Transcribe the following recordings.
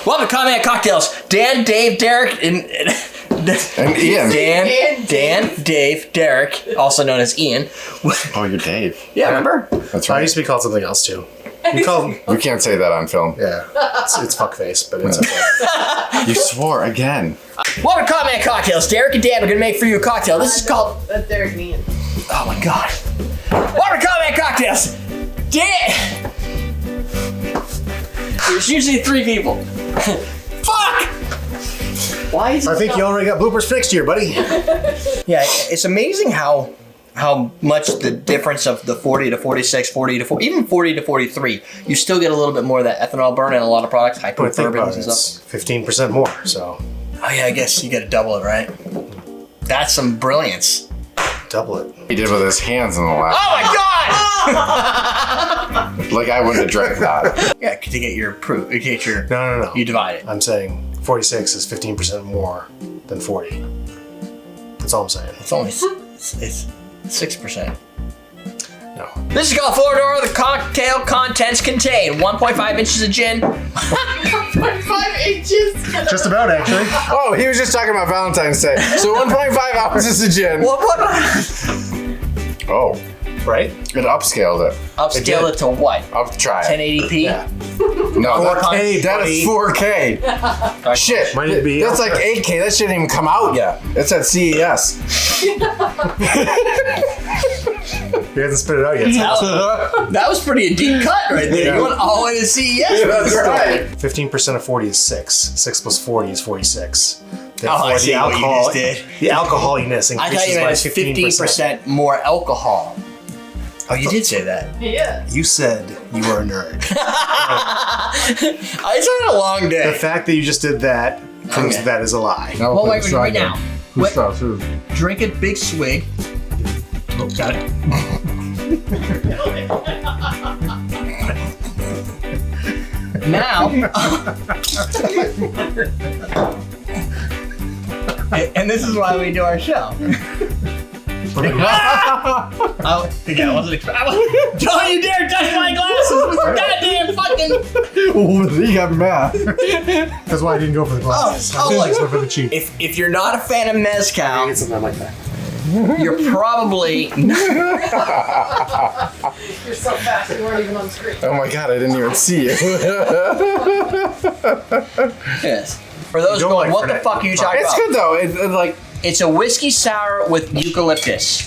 Welcome to Comment Cocktails. Dan, Dave, Derek, and Ian. Dan, Dave, Derek, also known as Ian. Oh, you're Dave. Yeah, remember? That's I right. used to be called something else too. We can't say that on film. Yeah, it's fuckface, but it's okay. You swore again. Welcome to Comment Cocktails. Derek and Dan are going to make for you a cocktail. This is called... That's Derek and Ian. Oh my god. Welcome to Comment Cocktails. Dan... There's usually 3 people. Fuck! Why is it I think you already got bloopers fixed here, buddy. Yeah, it's amazing how much the difference of the 40 to 46, 40 to 40, even 40 to 43, you still get a little bit more of that ethanol burn in a lot of products, high proof bourbons and stuff. 15% more, so. Oh yeah, I guess you gotta double it, right? That's some brilliance. Double it. He did with his hands in the last. Oh my god! Like I wouldn't have drank that. Yeah, to get your proof, to get your... No. You divide it. I'm saying 46 is 15% more than 40. That's all I'm saying. It's only, it's 6%. No. This is called Floradoa. The cocktail contents contain 1.5 inches of gin. 1.5 inches. Just about, actually. Oh, he was just talking about Valentine's Day. So 1.5 ounces of gin. What? Oh, Right? it upscaled it. Upscale it to what? I'll try it. 1080p? Yeah. No, 4K, that is 4K. Shit, Might it be that's like outside? 8K. That shouldn't even come out yet. It's at CES. He hasn't spit it out yet. That was pretty a deep cut right there. Yeah. You went all the way to CES. That's right. 15% of 40 is 6. 6 plus 40 is 46. Oh, I Therefore, see what you just did. The alcoholiness I thought increases you by meant 15% more alcohol. Oh, you did say that. Yeah. You said you were a nerd. It's been a long day. The fact that you just did that proves Okay. that is a lie. Now Well, we'll wait, put right the now. Who Wait. starts? Who? Drink a big swig. Oh, got it. Now. And this is why we do our show. I wasn't expecting. Don't you dare touch my glasses with your goddamn fucking. Oh, he got mad. That's why I didn't go for the glasses. Oh, I look. just went for the cheap. If you're not a fan of mezcal, Get something like that. you're probably. You're so fast, you weren't even on screen. Oh my god, I didn't even see you. Yes. For those don't going, like what the Fernet. fuck are you talking It's about? good though. It's like It's a whiskey sour with eucalyptus.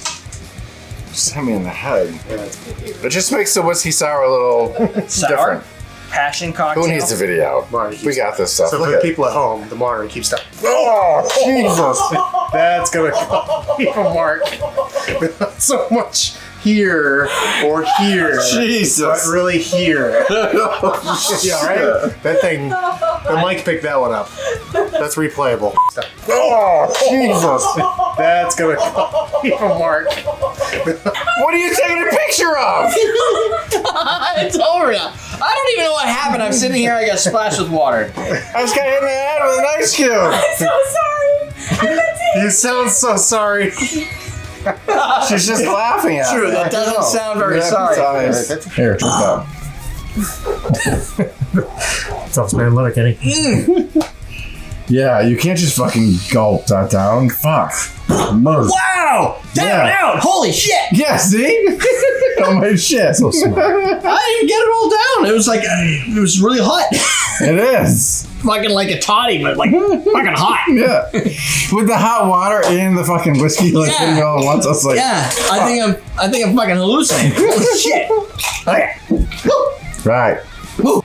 sent me in the head. It just makes the whiskey sour a little Sour? different. Passion cocktail. Who needs a video? Marty We keeps got this stuff. So Look for the at people at home, the monitor keeps stuff. Oh, Jesus. That's gonna leave a mark. Not so much here or here, Jesus. but really here. Yeah, right? That thing, the mic picked that one up. That's replayable. Oh, Jesus. That's gonna leave a mark. What are you taking a picture of? It's over now. I don't even know what happened. I'm sitting here. I got splashed with water. I just got hit in the head with an ice cube. I'm so sorry. I meant to. You sound so sorry. She's just laughing at True, me. that doesn't sound very sorry. Here, check that. Tough man, let it, Kenny. Yeah, you can't just fucking gulp that down. Fuck. Wow! Down! Holy shit! Yeah, see? Oh my shit. So smart. I didn't even get it all down. It was like, it was really hot. It is. Fucking like a toddy, but like fucking hot. Yeah. With the hot water and the fucking whiskey like Yeah. hitting all at once. I was like, Yeah, I think I'm fucking hallucinating. Holy shit. Okay. Woo. right. Woo.